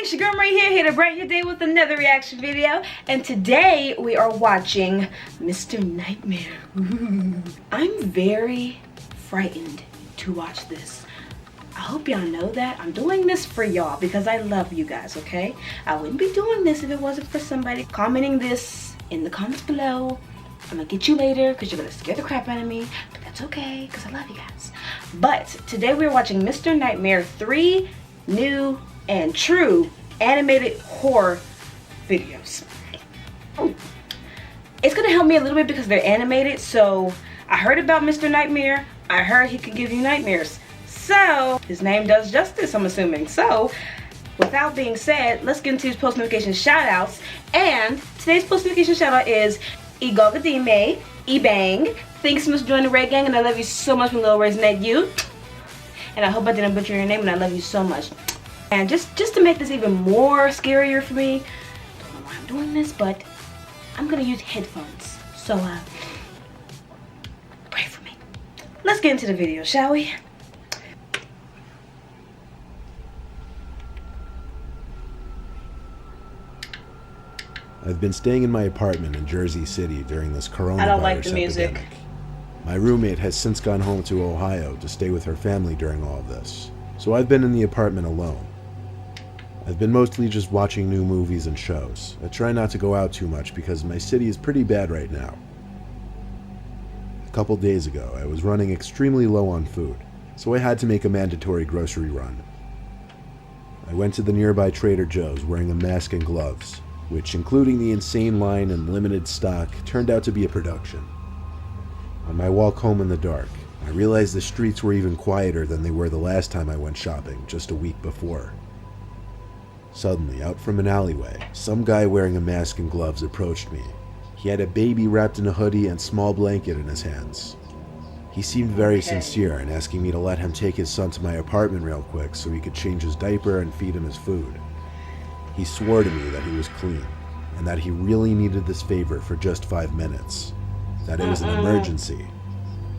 it's your girl right here to brighten your day with another reaction video. And today we are watching Mr. Nightmare. I'm very frightened to watch this. I hope y'all know that. I'm doing this for y'all because I love you guys, okay? I wouldn't be doing this if it wasn't for somebody commenting this in the comments below. I'm gonna get you later because you're gonna scare the crap out of me, but that's okay because I love you guys. But today we're watching Mr. Nightmare 3 new and true animated horror videos. It's gonna help me a little bit because they're animated. So I heard about Mr. Nightmare. I heard he could give you nightmares. So his name does justice, I'm assuming. So without being said, let's get into his post notification shout outs. And today's post notification shout out is Igogadime, Ebang. Thanks so much for joining the Red Gang, and I love you so much from Little Raising That You. And I hope I didn't butcher your name, and I love you so much. And just to make this even more scarier for me, don't know why I'm doing this, but I'm gonna use headphones. So pray for me. Let's get into the video, shall we? I've been staying in my apartment in Jersey City during this coronavirus I don't like the music. epidemic. My roommate has since gone home to Ohio to stay with her family during all of this, so I've been in the apartment alone. I've been mostly just watching new movies and shows. I try not to go out too much because my city is pretty bad right now. A couple days ago, I was running extremely low on food, so I had to make a mandatory grocery run. I went to the nearby Trader Joe's wearing a mask and gloves, which, including the insane line and limited stock, turned out to be a production. On my walk home in the dark, I realized the streets were even quieter than they were the last time I went shopping, just a week before. Suddenly, out from an alleyway, some guy wearing a mask and gloves approached me. He had a baby wrapped in a hoodie and small blanket in his hands. He seemed very sincere in asking me to let him take his son to my apartment real quick so he could change his diaper and feed him his food. He swore to me that he was clean, and that he really needed this favor for just 5 minutes. That it was an emergency.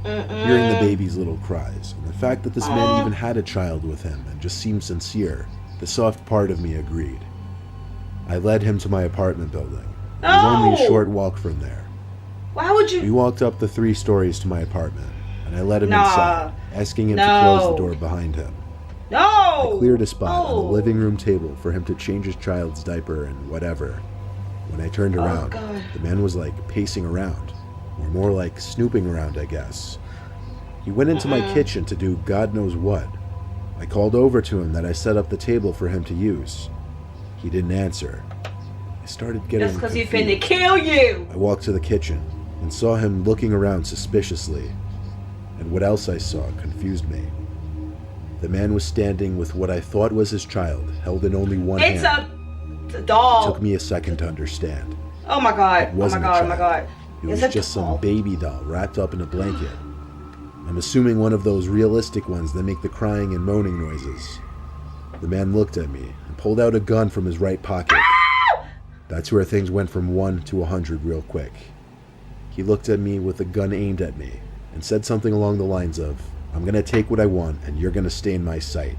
Hearing the baby's little cries, and the fact that this man even had a child with him and just seemed sincere, the soft part of me agreed. I led him to my apartment building. It was only a short walk from there. Why would you? We walked up the 3 stories to my apartment, and I let him inside, asking him to close the door behind him. No! I cleared a spot on the living room table for him to change his child's diaper and whatever. When I turned around, the man was like pacing around, or more like snooping around, I guess. He went into my kitchen to do God knows what. I called over to him that I set up the table for him to use. He didn't answer. I started getting That's because he finna kill you! I walked to the kitchen and saw him looking around suspiciously. And what else I saw confused me. The man was standing with what I thought was his child, held in only one hand. It's a doll. It took me a second to understand. Oh my god. It wasn't oh my god. It was just some baby doll wrapped up in a blanket. I'm assuming one of those realistic ones that make the crying and moaning noises. The man looked at me and pulled out a gun from his right pocket. That's where things went from 1 to 100 real quick. He looked at me with a gun aimed at me and said something along the lines of, "I'm gonna take what I want and you're gonna stay in my sight."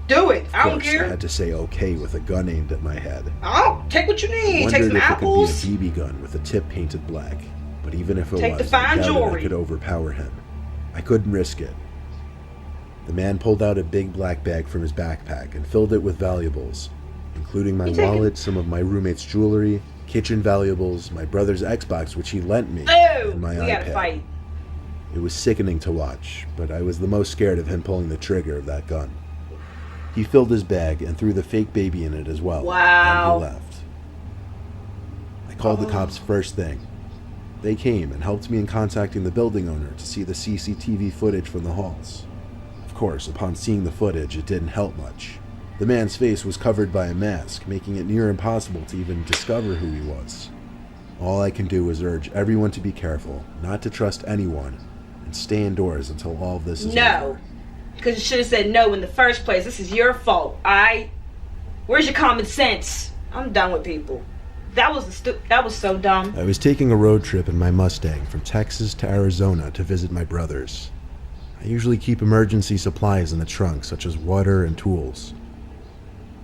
Do it. I don't I care. had to say okay with a gun aimed at my head. Oh, take what you need. I Take wondered some if apples. it could be a BB gun with a tip painted black, but even if it Take the was, fine I doubted jewelry. I could overpower him. I couldn't risk it. The man pulled out a big black bag from his backpack and filled it with valuables, including my wallet, some of my roommate's jewelry, kitchen valuables, my brother's Xbox which he lent me, and my we iPad. gotta fight. It was sickening to watch, but I was the most scared of him pulling the trigger of that gun. He filled his bag and threw the fake baby in it as well. Wow. And he left. I called the cops first thing. They came and helped me in contacting the building owner to see the CCTV footage from the halls. Of course, upon seeing the footage, it didn't help much. The man's face was covered by a mask, making it near impossible to even discover who he was. All I can do is urge everyone to be careful, not to trust anyone, and stay indoors until all of this is over. Because you should have said no in the first place. This is your fault, alright? Where's your common sense? I'm done with people. That was so dumb. I was taking a road trip in my Mustang from Texas to Arizona to visit my brothers. I usually keep emergency supplies in the trunk, such as water and tools.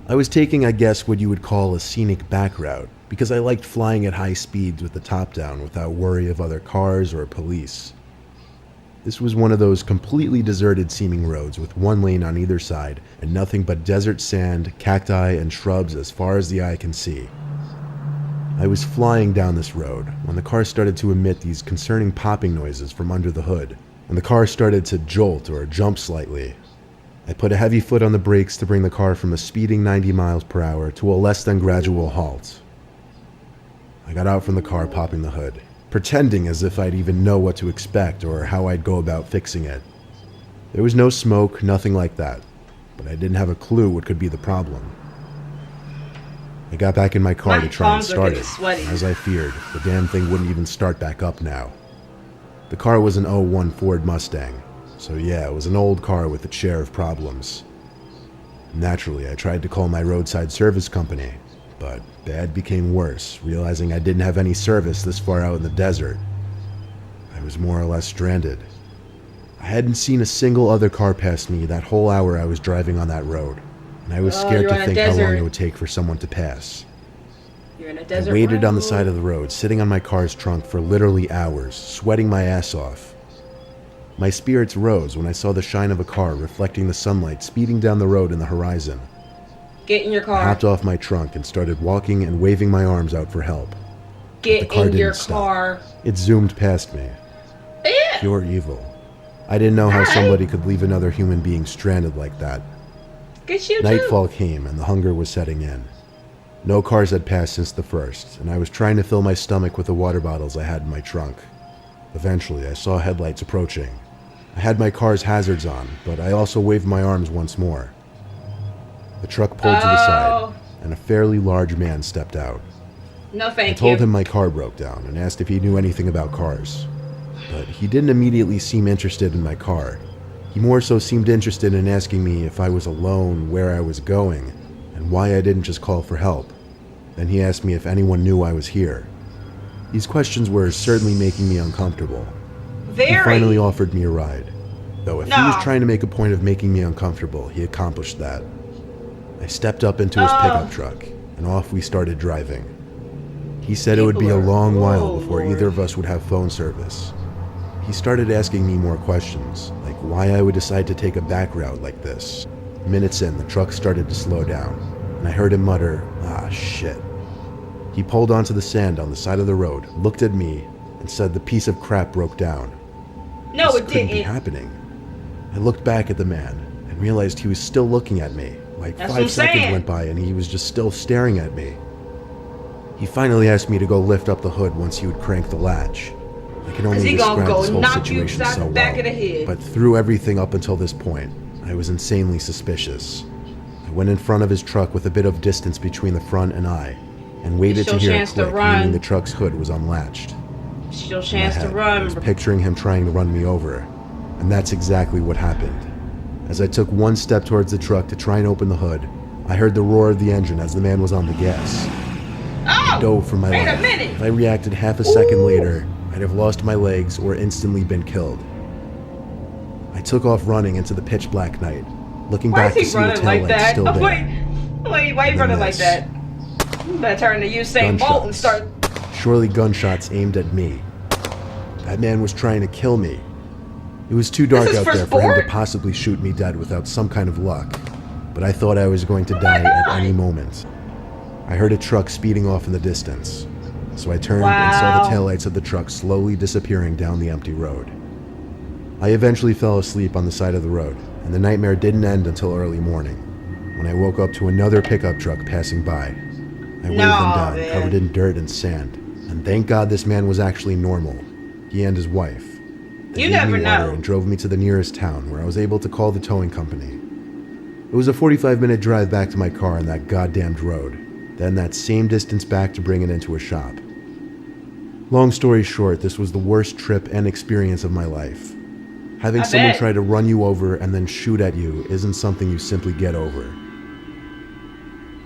I was taking, I guess, what you would call a scenic back route, because I liked flying at high speeds with the top down without worry of other cars or police. This was one of those completely deserted seeming roads with one lane on either side and nothing but desert sand, cacti, and shrubs as far as the eye can see. I was flying down this road when the car started to emit these concerning popping noises from under the hood, and the car started to jolt or jump slightly. I put a heavy foot on the brakes to bring the car from a speeding 90 miles per hour to a less than gradual halt. I got out from the car, popping the hood, pretending as if I'd even know what to expect or how I'd go about fixing it. There was no smoke, nothing like that, but I didn't have a clue what could be the problem. I got back in my car to try and start it. As I feared, the damn thing wouldn't even start back up now. The car was an '01 Ford Mustang, so yeah, it was an old car with its share of problems. Naturally, I tried to call my roadside service company, but bad became worse, realizing I didn't have any service this far out in the desert. I was more or less stranded. I hadn't seen a single other car pass me that whole hour I was driving on that road, and I was scared to think how long it would take for someone to pass. You're in a desert I waited road. on the side of the road, sitting on my car's trunk for literally hours, sweating my ass off. My spirits rose when I saw the shine of a car reflecting the sunlight speeding down the road in the horizon. Get in your car. I hopped off my trunk and started walking and waving my arms out for help. Get the car in your didn't stop. car. It zoomed past me. Yeah. Pure evil. I didn't know how Alright. somebody could leave another human being stranded like that. Get you Nightfall came and the hunger was setting in. No cars had passed since the first, and I was trying to fill my stomach with the water bottles I had in my trunk. Eventually, I saw headlights approaching. I had my car's hazards on, but I also waved my arms once more. The truck pulled to the side, and a fairly large man stepped out. No, I thank told you. him my car broke down and asked if he knew anything about cars. But he didn't immediately seem interested in my car. He more so seemed interested in asking me if I was alone, where I was going, and why I didn't just call for help. Then he asked me if anyone knew I was here. These questions were certainly making me uncomfortable. He finally offered me a ride. Though if he was trying to make a point of making me uncomfortable, he accomplished that. I stepped up into his pickup truck, and off we started driving. He said it would be a long while before either of us would have phone service. He started asking me more questions, like why I would decide to take a back route like this. Minutes in, the truck started to slow down, and I heard him mutter, "Ah, shit." He pulled onto the sand on the side of the road, looked at me, and said the piece of crap broke down. No, This it couldn't didn't. be happening. I looked back at the man and realized he was still looking at me. Like That's 5 what I'm seconds saying. went by and he was just still staring at me. He finally asked me to go lift up the hood once he would crank the latch. I can only he gonna describe go this whole knock you situation upside so the back well, of the head. but through everything up until this point, I was insanely suspicious. I went in front of his truck with a bit of distance between the front and I, and waited to your hear a chance to click, run. meaning the truck's hood was unlatched. It's your In my chance to head, I was run. picturing him trying to run me over, and that's exactly what happened. As I took one step towards the truck to try and open the hood, I heard the roar of the engine as the man was on the gas. I dove for my wait a life. minute. If I reacted half a second later, I'd have lost my legs or instantly been killed. I took off running into the pitch black night, looking Why back is to he see the running like taillights that? still there. Wait, why you And running then like this. that? You better turn to Usain Bolt and Gunshots. start. Surely gunshots aimed at me. That man was trying to kill me. It was too dark is out for there for him to sport? possibly shoot me dead without some kind of luck, but I thought I was going to die at God. any moment. I heard a truck speeding off in the distance, so I turned and saw the taillights of the truck slowly disappearing down the empty road. I eventually fell asleep on the side of the road, and the nightmare didn't end until early morning, when I woke up to another pickup truck passing by. I waved them down, man. covered in dirt and sand, and thank God this man was actually normal. He and his wife. They You gave never me water know. and drove me to the nearest town where I was able to call the towing company. It was a 45-minute drive back to my car on that goddamned road, then that same distance back to bring it into a shop. Long story short, this was the worst trip and experience of my life. Having I someone bet. try to run you over and then shoot at you isn't something you simply get over.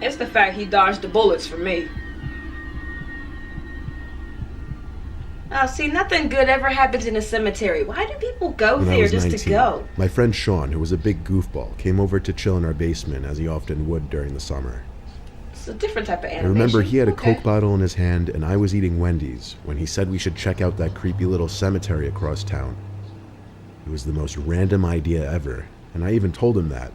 It's the fact he dodged the bullets for me. Oh, see, nothing good ever happens in a cemetery. Why do people go When I there was just 19, to go? my friend Sean, who was a big goofball, came over to chill in our basement as he often would during the summer. It's a different type of animation. I remember he had a Okay. Coke bottle in his hand and I was eating Wendy's when he said we should check out that creepy little cemetery across town. It was the most random idea ever, and I even told him that.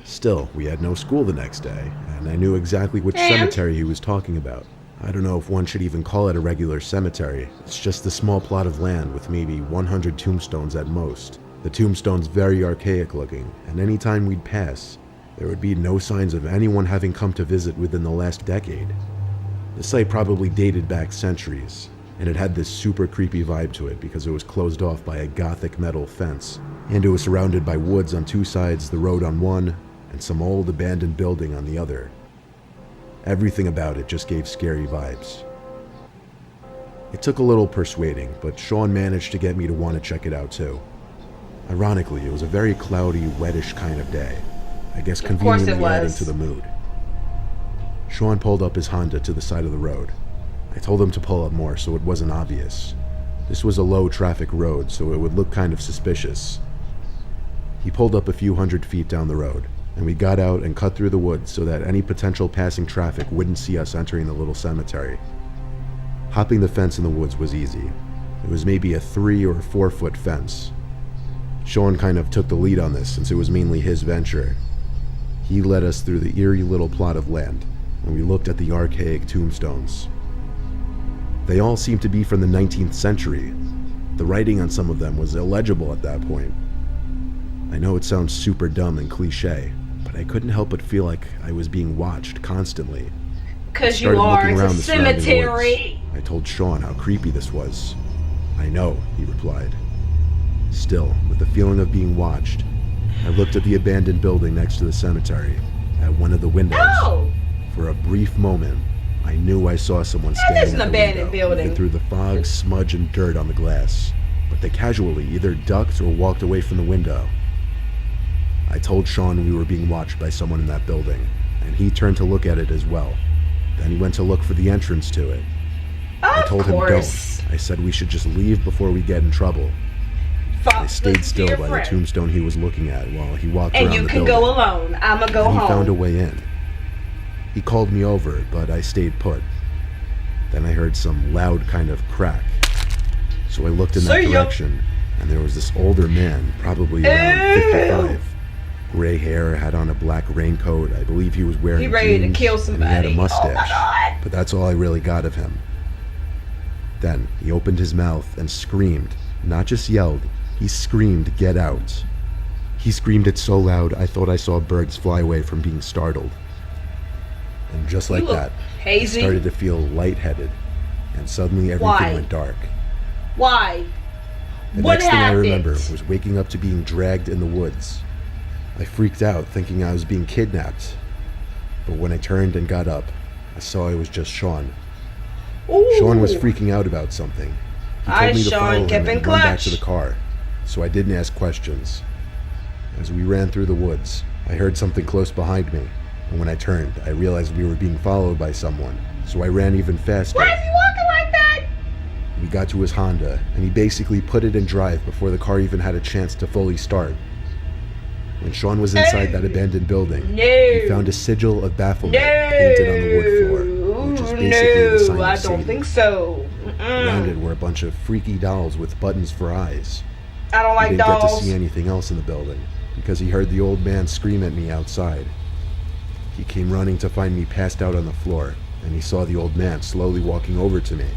Still, we had no school the next day, and I knew exactly which cemetery he was talking about. I don't know if one should even call it a regular cemetery. It's just a small plot of land with maybe 100 tombstones at most. The tombstones very archaic looking, and any time we'd pass, there would be no signs of anyone having come to visit within the last decade. The site probably dated back centuries, and it had this super creepy vibe to it because it was closed off by a gothic metal fence, and it was surrounded by woods on two sides, the road on one, and some old abandoned building on the other. Everything about it just gave scary vibes. It took a little persuading, but Sean managed to get me to want to check it out too. Ironically, it was a very cloudy, wettish kind of day. I guess conveniently adding to the mood. Sean pulled up his Honda to the side of the road. I told him to pull up more so it wasn't obvious. This was a low traffic road, so it would look kind of suspicious. He pulled up a few hundred feet down the road, and we got out and cut through the woods so that any potential passing traffic wouldn't see us entering the little cemetery. Hopping the fence in the woods was easy. It was maybe a 3 or 4 foot fence. Sean kind of took the lead on this since it was mainly his venture. He led us through the eerie little plot of land, and we looked at the archaic tombstones. They all seemed to be from the 19th century. The writing on some of them was illegible at that point. I know it sounds super dumb and cliche, but I couldn't help but feel like I was being watched constantly. Because you are, it's a cemetery. I told Sean how creepy this was. I know, he replied. Still, with the feeling of being watched, I looked at the abandoned building next to the cemetery, at one of the windows. Oh! For a brief moment, I knew I saw someone standing an at the abandoned window, building. looking through the fog, smudge, and dirt on the glass. But they casually either ducked or walked away from the window. I told Sean we were being watched by someone in that building, and he turned to look at it as well. Then he went to look for the entrance to it. I told him don't. I said we should just leave before we get in trouble. I stayed still by the tombstone he was looking at while he walked around the building. And you can go alone. I'ma go home. He found a way in. He called me over, but I stayed put. Then I heard some loud kind of crack. So I looked in that direction, and there was this older man, probably around 55. Gray hair, had on a black raincoat. I believe he was wearing jeans, ready to kill somebody. And he had a mustache. Oh my God. But that's all I really got of him. Then he opened his mouth and screamed. Not just yelled, he screamed, "Get out." He screamed it so loud I thought I saw birds fly away from being startled. And just like that, I started to feel lightheaded, and suddenly everything went dark. Why? The next thing I remember was waking up to being dragged in the woods. I freaked out, thinking I was being kidnapped. But when I turned and got up, I saw it was just Sean. Ooh. Sean was freaking out about something. He told me to follow him and run back to the car, so I didn't ask questions. As we ran through the woods, I heard something close behind me, and when I turned, I realized we were being followed by someone, so I ran even faster. Why is he walking like that? We got to his Honda, and he basically put it in drive before the car even had a chance to fully start. When Sean was inside that abandoned building, he found a sigil of bafflement painted on the wood floor, which is basically the sign of I Satan. don't think so. Around it were a bunch of freaky dolls with buttons for eyes. I don't like dolls. He didn't get to see anything else in the building, because he heard the old man scream at me outside. He came running to find me passed out on the floor, and he saw the old man slowly walking over to me.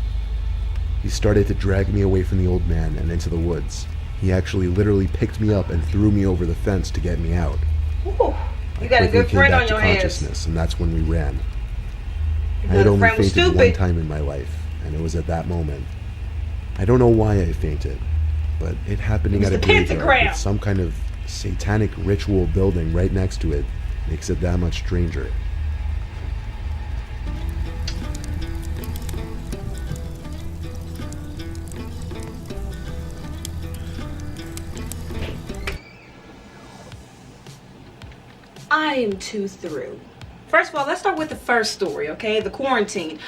He started to drag me away from the old man and into the woods. He actually literally picked me up and threw me over the fence to get me out. Ooh, you got a good friend on your hands. And that's when we ran. I had only fainted one time in my life, and it was at that moment. I don't know why I fainted, but it happening at a graveyard with some kind of satanic ritual building right next to it makes it that much stranger. I am too through. First of all, let's start with the first story, okay? The quarantine.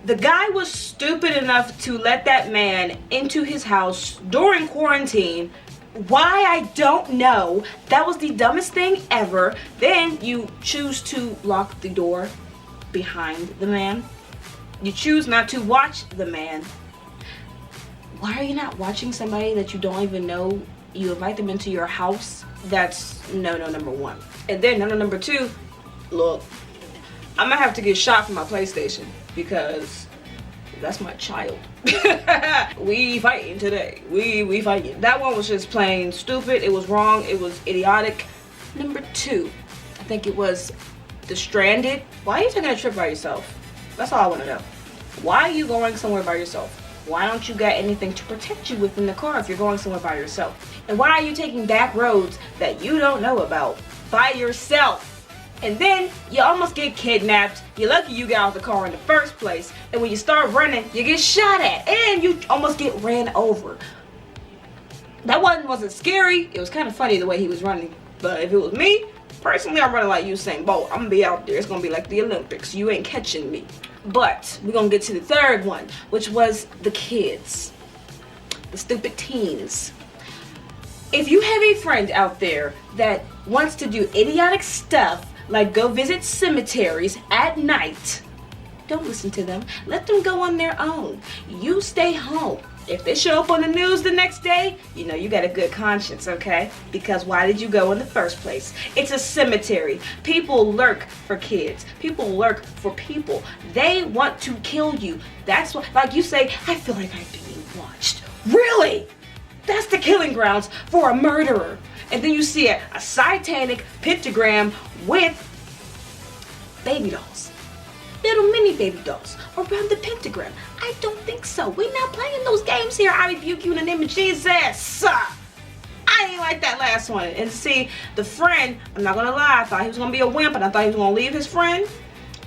The guy was stupid enough to let that man into his house during quarantine. Why, I don't know. That was the dumbest thing ever. Then you choose to lock the door behind the man. You choose not to watch the man. Why are you not watching somebody that you don't even know? You invite them into your house? That's no number one. And then no number two, look, I'm gonna have to get shot for my PlayStation because that's my child. We fighting today. We fighting. That one was just plain stupid. It was wrong. It was idiotic. Number two, I think it was The Stranded. Why are you taking a trip by yourself? That's all I want to know. Why are you going somewhere by yourself? Why don't you got anything to protect you within the car if you're going somewhere by yourself? And why are you taking back roads that you don't know about by yourself? And then you almost get kidnapped. You're lucky you got out of the car in the first place. And when you start running, you get shot at. And you almost get ran over. That one wasn't scary. It was kind of funny the way he was running. But if it was me, personally, I'm running like Usain Bolt. I'm going to be out there. It's going to be like the Olympics. You ain't catching me. But we're going to get to the third one, which was the kids. The stupid teens. If you have a friend out there that wants to do idiotic stuff, like go visit cemeteries at night, don't listen to them. Let them go on their own. You stay home. If they show up on the news the next day, you know you got a good conscience, okay? Because why did you go in the first place? It's a cemetery. People lurk for kids. People lurk for people. They want to kill you. That's what, like you say, I feel like I'm being watched. Really? That's the killing grounds for a murderer. And then you see a satanic pentagram with baby dolls. Little mini baby dolls around the pentagram. I don't think so. We're not playing those games here. I rebuke you in the name of Jesus. I ain't like that last one. And see, the friend, I'm not gonna lie, I thought he was gonna be a wimp and I thought he was gonna leave his friend.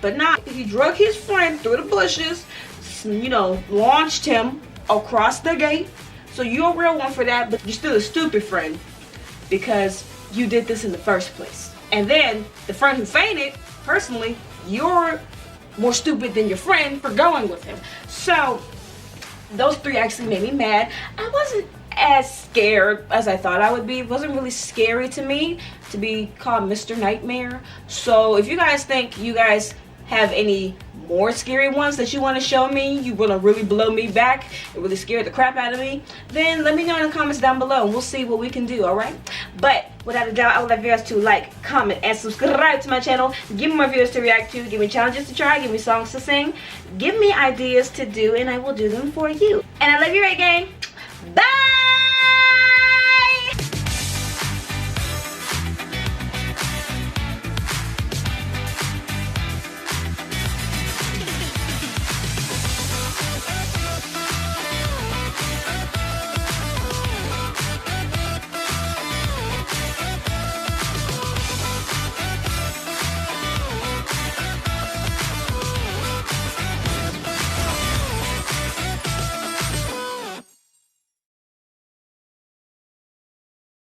But not. He drug his friend through the bushes, you know, launched him across the gate. So you're a real one for that, but you're still a stupid friend because you did this in the first place. And then the friend who fainted, personally, you're more stupid than your friend for going with him. So those three actually made me mad. I wasn't as scared as I thought I would be. It wasn't really scary to me to be called Mr. Nightmare. So if you guys think you guys have any more scary ones that you want to show me, you want to really blow me back and really scare the crap out of me, then let me know in the comments down below and we'll see what we can do, alright? But without a doubt, I would like viewers to like, comment, and subscribe to my channel. Give me more videos to react to, give me challenges to try, give me songs to sing, give me ideas to do, and I will do them for you. And I love you, right, gang? Bye!